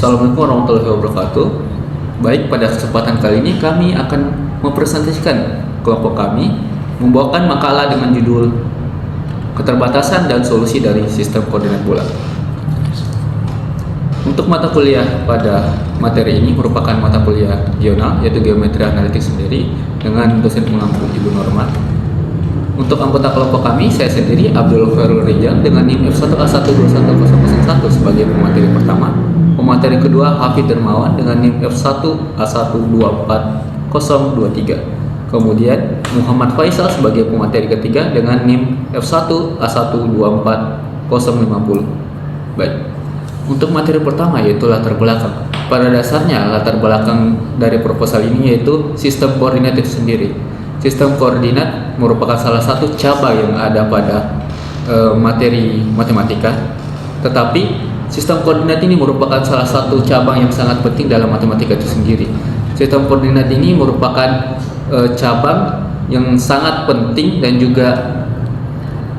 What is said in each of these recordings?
Assalamualaikum warahmatullahi wabarakatuh. Baik, pada kesempatan kali ini kami akan mempresentasikan kelompok kami membawakan makalah dengan judul Keterbatasan dan Solusi dari Sistem Koordinat Bola. Untuk mata kuliah pada materi ini merupakan mata kuliah regional, yaitu Geometri Analitik sendiri dengan dosen pengampu Ibu Norma. Untuk anggota kelompok kami, saya sendiri Abdul Khairul Rijal dengan NIM F1A121001 sebagai pemateri pertama. Pemateri kedua Hafid Dermawan dengan NIM F1A124023. Kemudian Muhammad Faisal sebagai pemateri ketiga dengan NIM F1A124050. Baik. Untuk materi pertama yaitu latar belakang. Pada dasarnya latar belakang dari proposal ini yaitu sistem koordinat itu sendiri. Sistem koordinat merupakan salah satu cabang yang ada pada materi matematika. Tetapi sistem koordinat ini merupakan salah satu cabang yang sangat penting dalam matematika itu sendiri. Sistem koordinat ini merupakan cabang yang sangat penting dan juga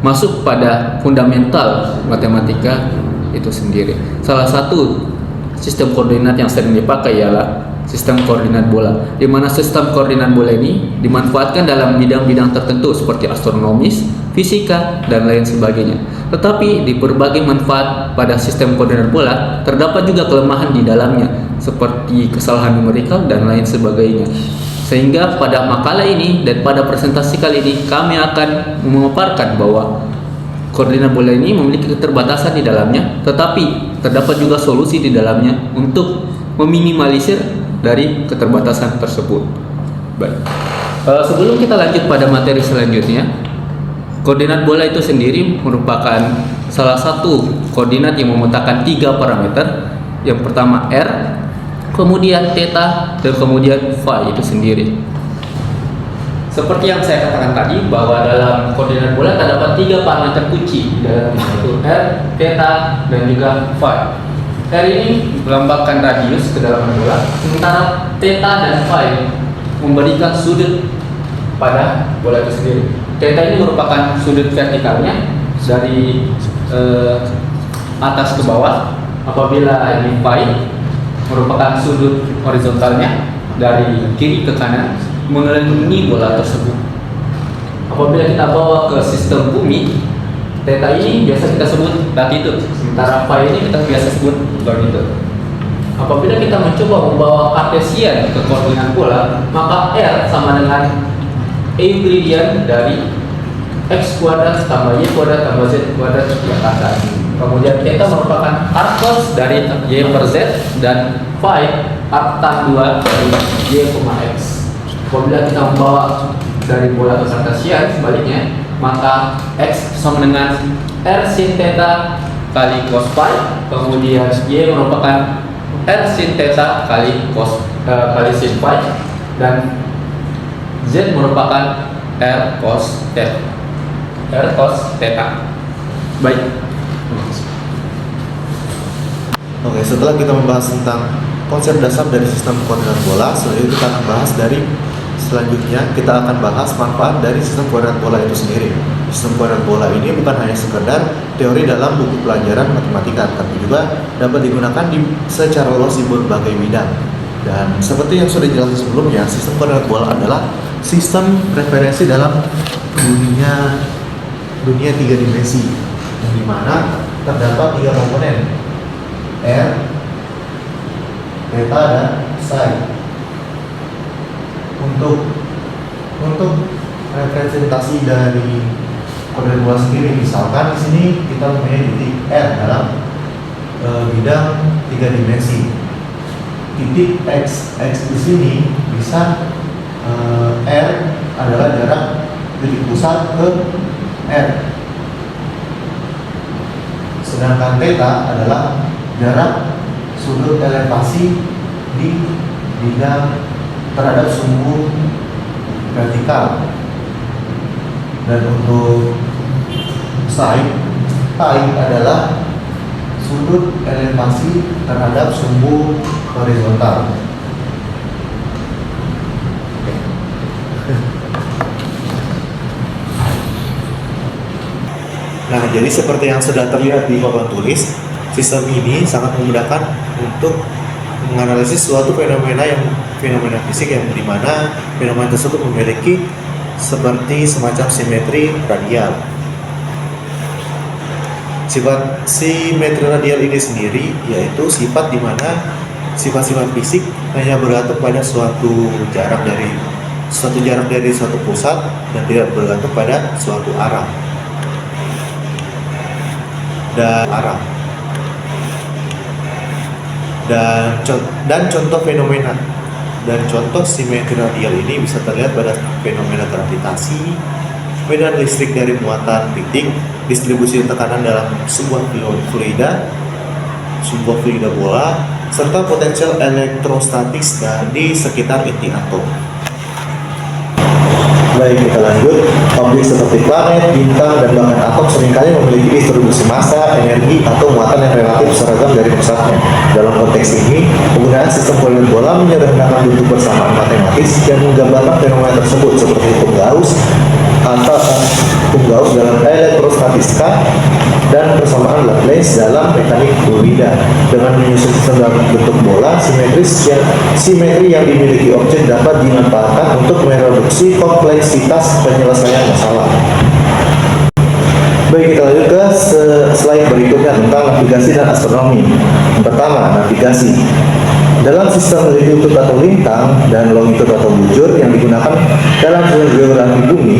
masuk pada fundamental matematika itu sendiri. Salah satu sistem koordinat yang sering dipakai ialah sistem koordinat bola, di mana sistem koordinat bola ini dimanfaatkan dalam bidang-bidang tertentu seperti astronomis, fisika, dan lain sebagainya. Tetapi di berbagai manfaat pada sistem koordinat bola terdapat juga kelemahan di dalamnya seperti kesalahan numerikal dan lain sebagainya. Sehingga pada makalah ini dan pada presentasi kali ini kami akan memaparkan bahwa koordinat bola ini memiliki keterbatasan di dalamnya, tetapi terdapat juga solusi di dalamnya untuk meminimalisir dari keterbatasan tersebut. Baik. Sebelum kita lanjut pada materi selanjutnya, koordinat bola itu sendiri merupakan salah satu koordinat yang memetakan 3 parameter. Yang pertama R, kemudian theta, dan kemudian phi itu sendiri. Seperti yang saya katakan tadi bahwa dalam koordinat bola terdapat 3 parameter kunci dalamnya yaitu R, theta, dan juga phi. R ini melambangkan radius kedalaman bola, sementara theta dan phi memberikan sudut pada bola itu sendiri. Theta ini merupakan sudut vertikalnya dari atas ke bawah, apabila ini phi merupakan sudut horizontalnya dari kiri ke kanan mengelilingi bola tersebut. Apabila kita bawa ke sistem bumi, theta ini biasa kita sebut latitude, sementara phi ini kita biasa sebut longitude. Apabila kita mencoba membawa Cartesian ke koordinat bola, maka R sama dengan Euclidean dari x kuadrat tambah y kuadrat tambah z kuadrat di atas. Kemudian theta merupakan arc cos dari y per z dan phi arc tan 2 dari y, x. Apabila kita membawa dari bola ke Cartesian sebaliknya, maka x sama dengan r sin theta kali cos phi, kemudian y merupakan r sin theta kali cos kali sin phi, dan z merupakan r cos theta. Baik. Oke, setelah kita membahas tentang konsep dasar dari sistem koordinat bola, selanjutnya kita akan bahas kita akan bahas manfaat dari sistem koordinat bola itu sendiri. Sistem koordinat bola ini bukan hanya sekedar teori dalam buku pelajaran matematika, tapi juga dapat digunakan secara luas di berbagai bidang. Dan seperti yang sudah dijelaskan sebelumnya, sistem koordinat bola adalah sistem referensi dalam dunia 3 dimensi, yang dimana terdapat 3 komponen, R, theta, dan psi. Untuk representasi dari koordinat bola sendiri, misalkan di sini kita mempunyai titik R dalam bidang 3 dimensi. Titik x di sini bisa R adalah jarak titik pusat ke R. Sedangkan theta adalah jarak sudut elevasi di bidang terhadap sumbu vertikal. Dan untuk psi adalah sudut elevasi terhadap sumbu horizontal. Nah, jadi seperti yang sudah terlihat di papan tulis, Sistem ini sangat memudahkan untuk menganalisis suatu fenomena fisik yang dimana fenomena tersebut memiliki seperti semacam simetri radial. Sifat simetri radial ini sendiri yaitu sifat dimana sifat-sifat fisik hanya bergantung pada suatu jarak dari suatu pusat dan tidak bergantung pada suatu arah dan contoh fenomena dan contoh simetri radial ini bisa terlihat pada fenomena gravitasi, medan listrik dari muatan titik, distribusi tekanan dalam sebuah fluida bola, serta potensial elektrostatis di sekitar inti atom. Baik, kita lanjut. Objek seperti planet, bintang, dan bahkan atom seringkali memiliki distribusi massa, energi, atau muatan yang relatif seragam dari pusatnya. Dalam konteks ini, penggunaan sistem koordinat bola menyederhanakan bentuk persamaan matematis yang menggambarkan fenomena tersebut seperti hukum Gauss dalam elektrostatika dan persamaan Laplace dalam mekanik fluida. Dengan menyusun sistem dalam bentuk bola simetri yang dimiliki objek dapat dimanfaatkan untuk mereduksi kompleksitas penyelesaian masalah. Baik, kita lanjut ke slide berikutnya tentang navigasi dan astronomi. Yang pertama, navigasi. Dalam sistem latitude atau lintang dan longitude atau bujur yang digunakan dalam sistem geografi bumi,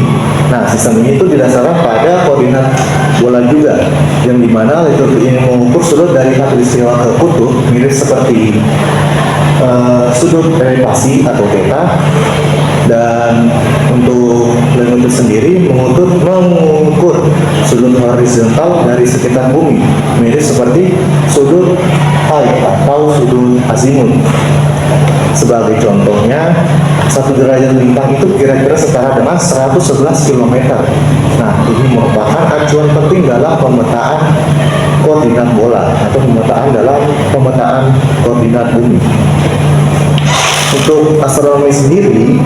nah sistem ini itu didasarkan pada koordinat bola juga, yang dimana latitude ini mengukur sudut dari khatulistiwa ke kutub, mirip seperti sudut elevasi atau theta, dan untuk longitude sendiri mengukur sudut horizontal dari sekitar bumi, mirip seperti sudut phi atau sudut azimut. Sebagai contohnya, satu derajat lintang itu kira-kira setara dengan 111 km. Nah, ini merupakan acuan penting dalam pemetaan koordinat bola atau pemetaan koordinat bumi. Untuk astronomi sendiri,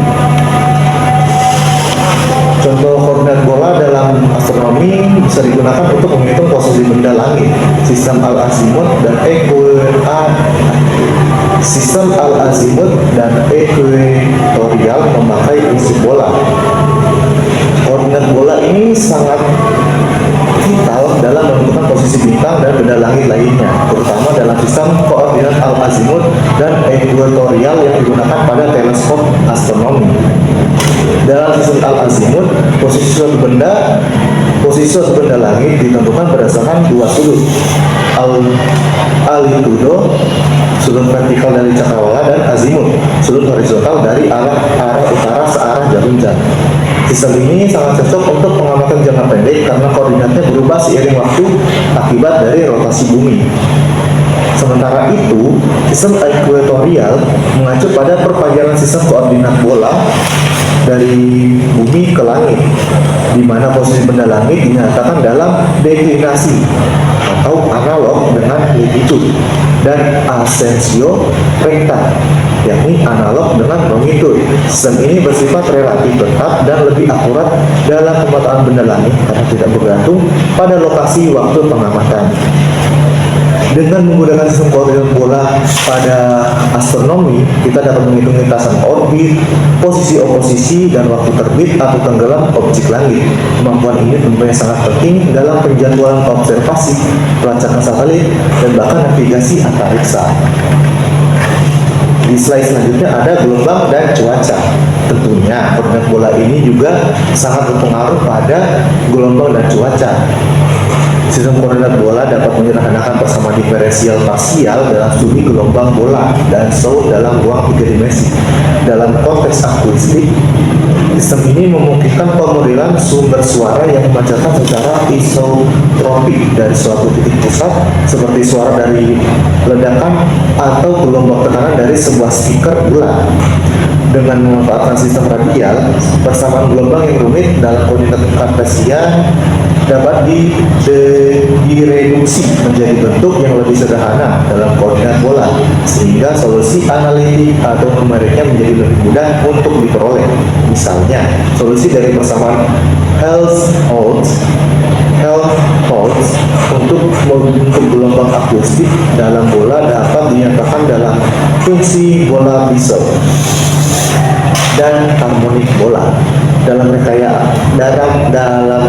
contoh koordinat bola dalam astronomi bisa digunakan untuk menghitung posisi benda langit. Sistem al-azimut dan ekuatorial memakai prinsip bola. Koordinat bola ini sangat vital dalam menentukan posisi bintang dan benda langit lainnya, terutama dalam sistem koordinat al-azimut dan ekuatorial yang digunakan pada teleskop astronomi. Dalam sistem al-azimut, posisi suatu benda langit ditentukan berdasarkan dua sudut, alitudo, sudut vertikal dari cakrawala, dan azimut, sudut horizontal dari arah utara searah jarum jam. Sistem ini sangat cocok untuk pengamatan jangka pendek karena koordinatnya berubah seiring waktu akibat dari rotasi bumi. Sementara itu, sistem ekuatorial mengacu pada perpanjangan sistem koordinat bola dari bumi ke langit, di mana posisi benda langit dinyatakan dalam deklinasi atau analog dengan latitude, dan ascensio recta, yakni analog dengan longitude. Sistem ini bersifat relatif tetap dan lebih akurat dalam pemetaan benda langit karena tidak bergantung pada lokasi waktu pengamatan. Dengan menggunakan sistem koordinat bola pada astronomi, kita dapat menghitung lintasan orbit, posisi oposisi, dan waktu terbit atau tenggelam objek langit. Kemampuan ini tentunya sangat penting dalam penjadwalan observasi, pelacakan satelit, dan bahkan navigasi antariksa. Di slide selanjutnya ada gelombang dan cuaca. Tentunya koordinat bola ini juga sangat berpengaruh pada gelombang dan cuaca. Sistem koordinat bola dapat menyederhanakan persamaan diferensial parsial dalam studi gelombang bola dan show dalam ruang 3 dimensi. Dalam konteks akuistik, sistem ini memungkinkan pemodelan sumber suara yang dipancarkan secara isotropik dari suatu titik pusat, seperti suara dari ledakan atau gelombang tekanan dari sebuah speaker bulat. dengan memanfaatkan sistem radial, persamaan gelombang yang rumit dalam koordinat kartesian dapat direduksi menjadi bentuk yang lebih sederhana dalam koordinat bola, sehingga solusi analitik atau numeriknya menjadi lebih mudah untuk diperoleh. Misalnya, solusi dari persamaan Helmholtz untuk membentuk gelombang akustik dalam bola dapat dinyatakan dalam fungsi bola Bezel dan harmonik bola. Dalam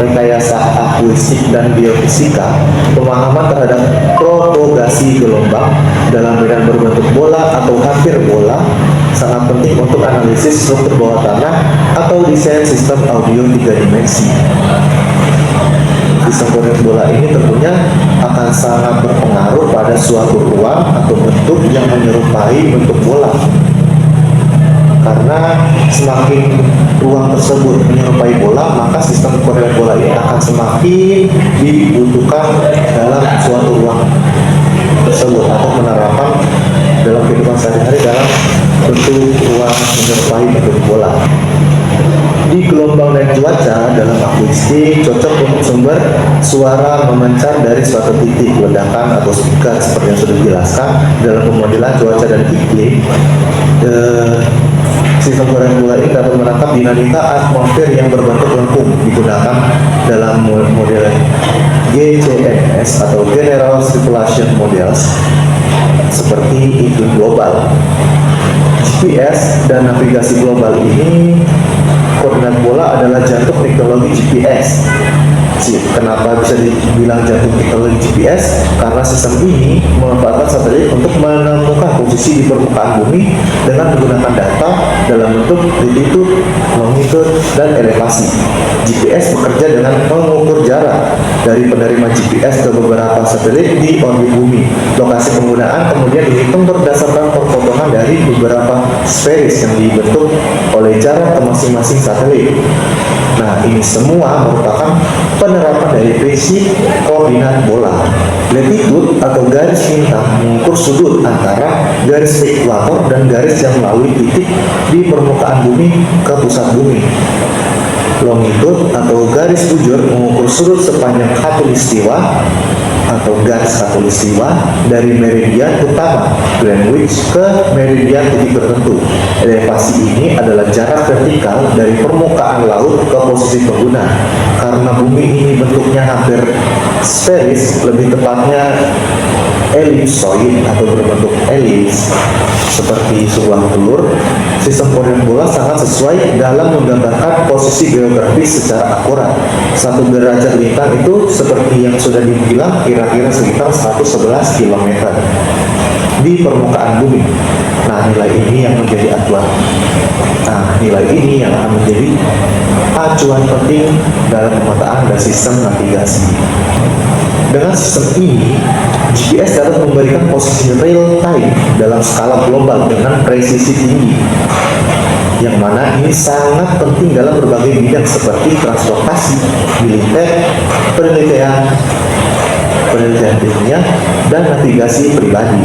rekayasa akustik dan biofisika, pemahaman terhadap propagasi gelombang dalam medan berbentuk bola atau hampir bola sangat penting untuk analisis struktur bawah tanah atau desain sistem audio 3 dimensi. Sistem koordinat bola ini tentunya akan sangat berpengaruh pada suatu ruang atau bentuk yang menyerupai bentuk bola. Karena semakin ruang tersebut menyerupai bola, maka sistem koordinat bola ini akan semakin dibutuhkan dalam suatu ruang tersebut atau penerapan dalam kehidupan sehari-hari dalam bentuk ruang menyerupai bentuk bola. Di gelombang dan cuaca dalam akustik cocok untuk sumber suara memancar dari suatu titik ledakan atau speaker seperti yang sudah dijelaskan dalam pemodelan cuaca dan iklim. Sistem koordinat bola ini dapat menangkap dinamika atmosfer yang berbentuk lengkung digunakan dalam model GCMS atau General Circulation Models seperti iklim global. GPS dan navigasi global ini, koordinat bola adalah jantung teknologi GPS. Kenapa bisa dibilang jantung teknologi GPS? Karena sistem ini memanfaatkan satelit untuk menemukan posisi di permukaan bumi dengan menggunakan data dalam bentuk latitude, longitude, dan elevasi. GPS bekerja dengan mengukur jarak dari penerima GPS ke beberapa satelit di orbit bumi. Lokasi penggunaan kemudian dihitung berdasarkan perpotongan dari beberapa sferis yang dibentuk oleh jarak ke masing-masing satelit. Nah, ini semua merupakan penerapan dari prinsip koordinat bola. Latitude atau garis lintang mengukur sudut antara garis ekuator dan garis yang melalui titik di permukaan bumi ke pusat bumi. Longitude atau garis bujur mengukur sudut sepanjang khatulistiwa atau garis khatulistiwa dari meridian utama Greenwich ke meridian titik tertentu. Elevasi ini adalah jarak vertikal dari permukaan laut ke posisi pengguna. Karena bumi ini bentuknya hampir sferis, lebih tepatnya ellipsoid atau berbentuk elips seperti sebuah telur, sistem koordinat bola sangat sesuai dalam menggambarkan posisi geografis secara akurat. Satu derajat lintang itu seperti yang sudah dibilang kira-kira sekitar 111 km di permukaan bumi. Nah, nilai ini yang menjadi acuan. Nilai ini yang akan menjadi acuan penting dalam pemetaan dan sistem navigasi. Dengan sistem ini, GPS dapat memberikan posisi real time dalam skala global dengan presisi tinggi, yang mana ini sangat penting dalam berbagai bidang seperti transportasi, militer, penelitian ilmiah, dan navigasi pribadi.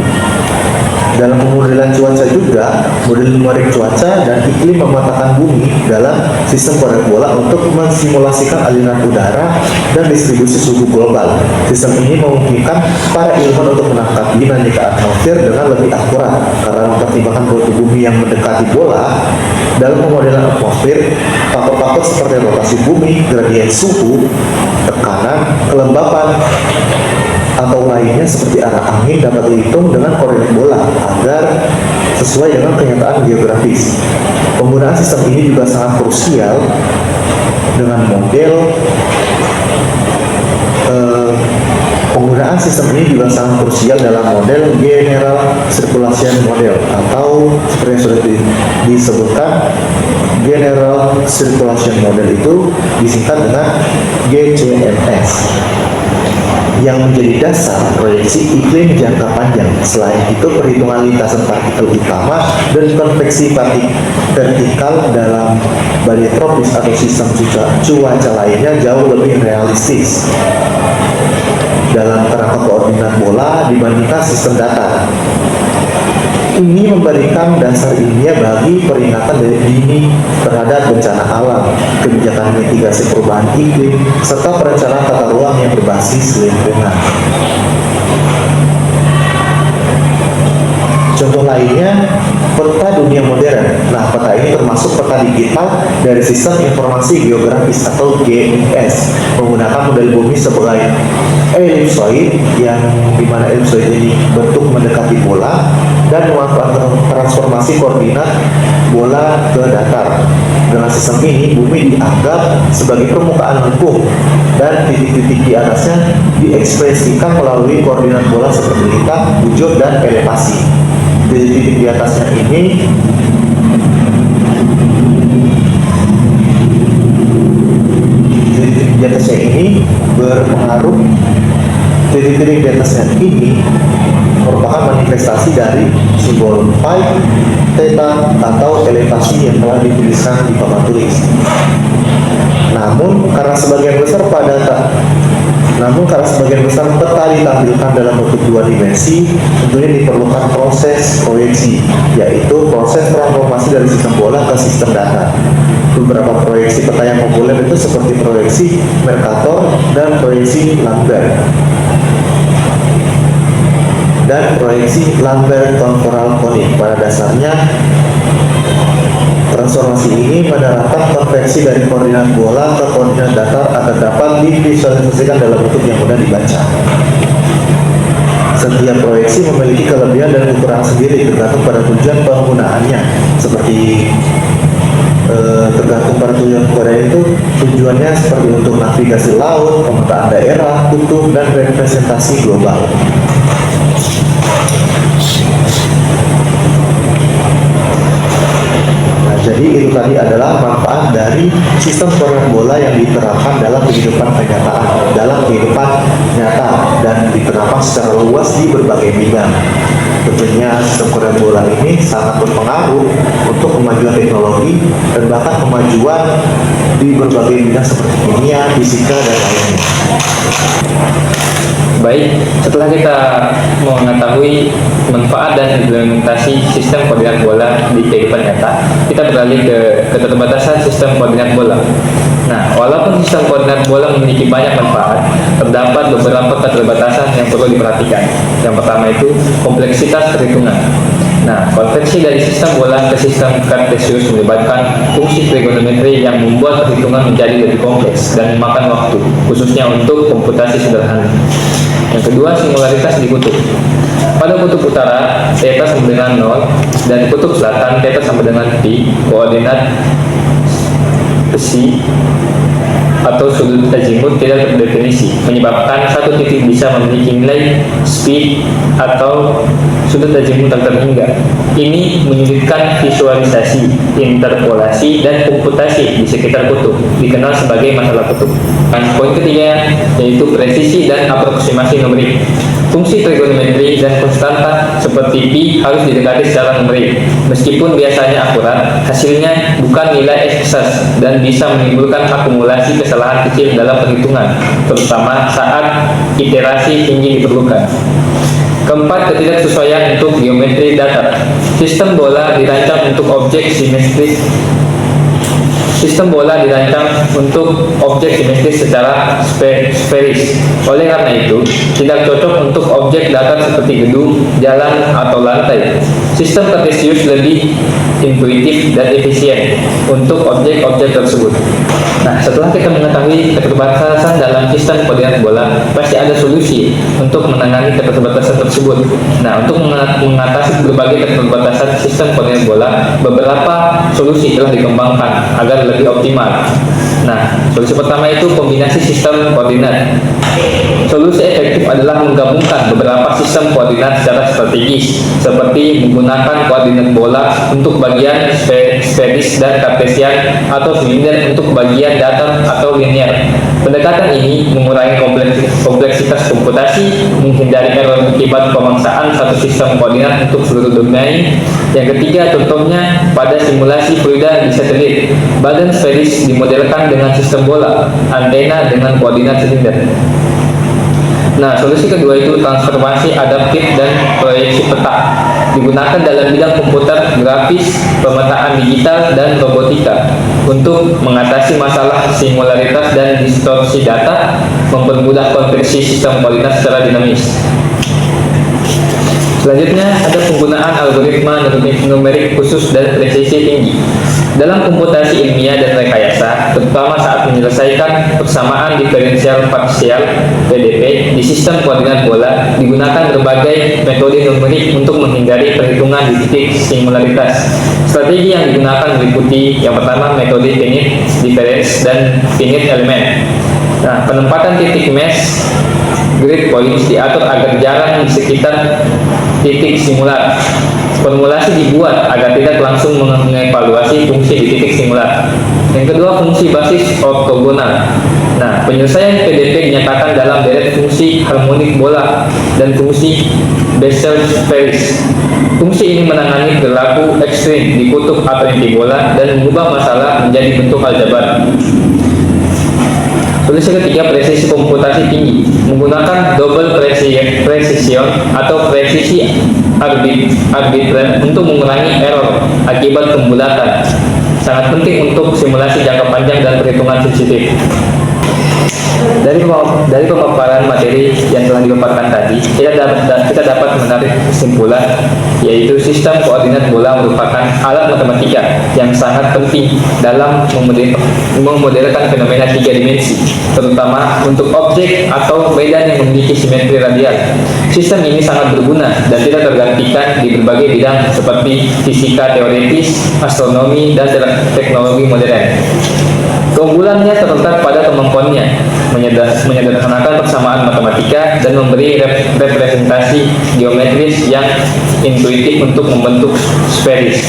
Dalam pemodelan cuaca juga, model numerik cuaca dan iklim memetakan bumi dalam sistem koordinat bola untuk mensimulasikan aliran udara dan distribusi suhu global. Sistem ini memungkinkan para ilmuwan untuk menangkap dinamika atmosfer dengan lebih akurat karena mempertimbangkan bentuk bumi yang mendekati bola. Dalam pemodelan atmosfer, faktor-faktor seperti rotasi bumi, gradien suhu, tekanan, kelembapan, atau lainnya seperti arah angin dapat dihitung dengan koordinat bola agar sesuai dengan kenyataan geografis. Penggunaan sistem ini juga sangat krusial dengan model penggunaan sistem ini juga sangat krusial dalam model General Circulation Model atau seperti yang sudah disebutkan, General Circulation Model itu disingkat dengan GCMS, yang menjadi dasar proyeksi iklim jangka panjang. Selain itu, perhitungan lintasan partikel utama dan konveksi vertikal dalam badai tropis atau sistem cuaca lainnya jauh lebih realistis dalam kerangka koordinat bola dibandingkan sistem datar. ini memberikan dasar ilmiah bagi peringatan dari dini terhadap bencana alam, kebijakan mitigasi perubahan iklim, serta perencanaan tata ruang yang berbasis lingkungan. Contoh lainnya, peta dunia modern. Nah, peta ini termasuk peta digital dari Sistem Informasi Geografis atau GIS, menggunakan model bumi sebagai ellipsoid, yang dimana ellipsoid ini bentuk mendekati bola dan memanfaatkan transformasi koordinat bola ke datar. Dengan sistem ini, bumi dianggap sebagai permukaan lengkung dan titik-titik di atasnya diekspresikan melalui koordinat bola seperti lintang, bujur, dan elevasi. Titik-titik di atasnya ini berpengaruh. Titik-titik di atasnya ini merupakan manifestasi dari simbol pi, theta, atau elevasi yang telah dituliskan di papan tulis. Namun karena sebagian besar peta ditampilkan dalam bentuk dua dimensi, tentunya diperlukan proses proyeksi, yaitu proses transformasi dari sistem bola ke sistem datar. Beberapa proyeksi peta yang populer itu seperti proyeksi Mercator dan proyeksi Lambert. Dan proyeksi Lambert-Temporal Conic. Pada dasarnya, transformasi ini menerapkan konversi dari koordinat bola ke koordinat datar agar dapat divisualisasikan dalam bentuk yang mudah dibaca. Setiap proyeksi memiliki kelebihan dan kekurangan sendiri tergantung pada tujuan penggunaannya. Seperti tergantung pada tujuan Korea itu, tujuannya seperti untuk navigasi laut, pemetaan daerah, kutub, dan representasi global. Nah, jadi itu tadi adalah manfaat dari sistem koordinat bola yang diterapkan dalam kehidupan kenyataan, dalam kehidupan nyata, dan diterapkan secara luas di berbagai bidang. Tentunya sistem koordinat bola ini sangat berpengaruh untuk kemajuan teknologi dan bahkan kemajuan di berbagai bidang seperti kimia, fisika, dan lainnya. Baik, setelah kita mengetahui manfaat dan implementasi sistem koordinat bola di kehidupan nyata, kita beralih ke keterbatasan sistem koordinat bola. Nah, walaupun sistem koordinat bola memiliki banyak manfaat, terdapat beberapa keterbatasan yang perlu diperhatikan. Yang pertama itu kompleksitas perhitungan. Nah, konversi dari sistem bola ke sistem kartesius melibatkan fungsi trigonometri yang membuat perhitungan menjadi lebih kompleks dan memakan waktu, khususnya untuk komputasi sederhana. Yang kedua, singularitas di kutub. Pada kutub utara, theta sama dengan 0, dan kutub selatan, theta sama dengan pi, koordinat besi atau sudut azimut tidak terdefinisi, menyebabkan satu titik bisa memiliki nilai speed atau sudut azimut tak terhingga. Ini menyulitkan visualisasi, interpolasi, dan komputasi di sekitar kutub, dikenal sebagai masalah kutub. Dan poin ketiga yaitu presisi dan aproksimasi numerik. Fungsi trigonometri dan konstanta seperti pi harus didekati secara numerik. Meskipun biasanya akurat, hasilnya bukan nilai eksaktas dan bisa menimbulkan akumulasi kesalahan kecil dalam perhitungan, terutama saat iterasi tinggi diperlukan. Keempat, ketidaksesuaian untuk geometri datar. Sistem bola dirancang untuk objek simetris. Sistem bola dirancang untuk objek simetris secara sferis. Oleh karena itu, tidak cocok untuk objek datar seperti gedung, jalan, atau lantai. Sistem kartesius lebih intuitif dan efisien untuk objek-objek tersebut. Nah, setelah kita mengetahui keterbatasan dalam sistem koordinat bola, pasti ada solusi untuk menangani keterbatasan tersebut. Nah, untuk mengatasi berbagai keterbatasan sistem koordinat bola, beberapa solusi telah dikembangkan agar lebih optimal. Nah, solusi pertama itu kombinasi sistem koordinat. Solusi efektif adalah menggabungkan beberapa sistem koordinat secara strategis, seperti menggunakan koordinat bola untuk bagian sferis dan kartesian, atau silinder untuk bagian datar atau linear. Pendekatan ini mengurangi kompleksitas komputasi, menghindari error akibat pemaksaan satu sistem koordinat untuk seluruh domain. Yang ketiga, contohnya pada simulasi fluida di satelit. Badan sferis dimodelkan dengan sistem bola, antena dengan koordinat silinder. Nah, solusi kedua itu transformasi adaptif dan proyeksi peta. digunakan dalam bidang komputer grafis, pemetaan digital, dan robotika untuk mengatasi masalah singularitas dan distorsi data, mempermudah konversi sistem koordinat secara dinamis. Selanjutnya ada penggunaan algoritma numerik khusus dan presisi tinggi. Dalam komputasi ilmiah dan rekayasa, terutama saat menyelesaikan persamaan diferensial parsial (PDP) di sistem koordinat bola, digunakan berbagai metode numerik untuk menghindari perhitungan di titik singularitas. Strategi yang digunakan meliputi yang pertama metode finite difference dan finite element. Nah, penempatan titik mesh grid points diatur agar jarak di sekitar titik singular. Formulasi dibuat agar tidak langsung mengevaluasi fungsi di titik singular. Yang kedua, fungsi basis ortogonal. Nah, penyelesaian PDP dinyatakan dalam deret fungsi harmonik bola dan fungsi Bessel-Spears. Fungsi ini menangani perilaku ekstrim di kutub atau inti bola dan mengubah masalah menjadi bentuk aljabar. Solusi ketiga, presisi komputasi tinggi menggunakan double precision atau presisi arbitrer untuk mengurangi error akibat pembulatan. Sangat penting untuk simulasi jangka panjang dan perhitungan sensitif. Dari pemaparan materi yang telah dipaparkan tadi, kita dapat menarik kesimpulan, yaitu sistem koordinat bola merupakan alat matematika yang sangat penting dalam memodelkan fenomena tiga dimensi, terutama untuk objek atau medan yang memiliki simetri radial. Sistem ini sangat berguna dan tidak tergantikan di berbagai bidang seperti fisika teoretis, astronomi, dan teknologi modern. Keunggulannya terletak pada kemampuannya menyederhanakan persamaan matematika dan memberi representasi geometris yang intuitif untuk membentuk sferis.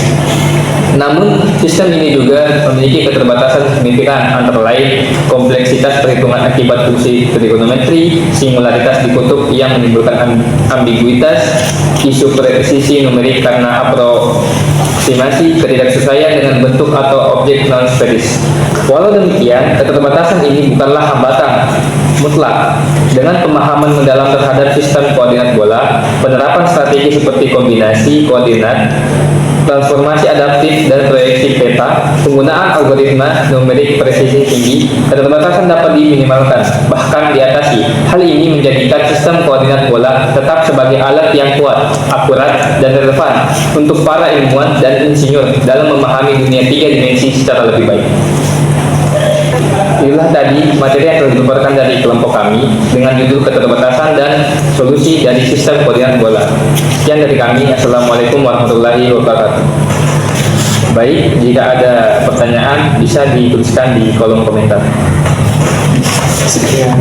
Namun, sistem ini juga memiliki keterbatasan signifikan, antara lain kompleksitas perhitungan akibat fungsi trigonometri, singularitas di kutub yang menimbulkan ambiguitas, isu presisi numerik karena aproksimasi, ketidaksesuaian dengan bentuk atau objek non-sferis. Walau demikian, keterbatasan ini bukanlah hambatan mutlak. Dengan pemahaman mendalam terhadap sistem koordinat bola, penerapan strategi seperti kombinasi koordinat, transformasi adaptif, dan proyeksi peta, penggunaan algoritma numerik presisi tinggi, keterbatasan dapat diminimalkan, bahkan diatasi. Hal ini menjadikan sistem koordinat bola tetap sebagai alat yang kuat, akurat, dan relevan untuk para ilmuwan dan insinyur dalam memahami dunia tiga dimensi secara lebih baik. Inilah tadi materi yang telah dipaparkan dari kelompok kami dengan judul keterbatasan dan solusi dari sistem koordinat bola. Sekian dari kami. Assalamualaikum warahmatullahi wabarakatuh. Baik, jika ada pertanyaan bisa dituliskan di kolom komentar. Sekian.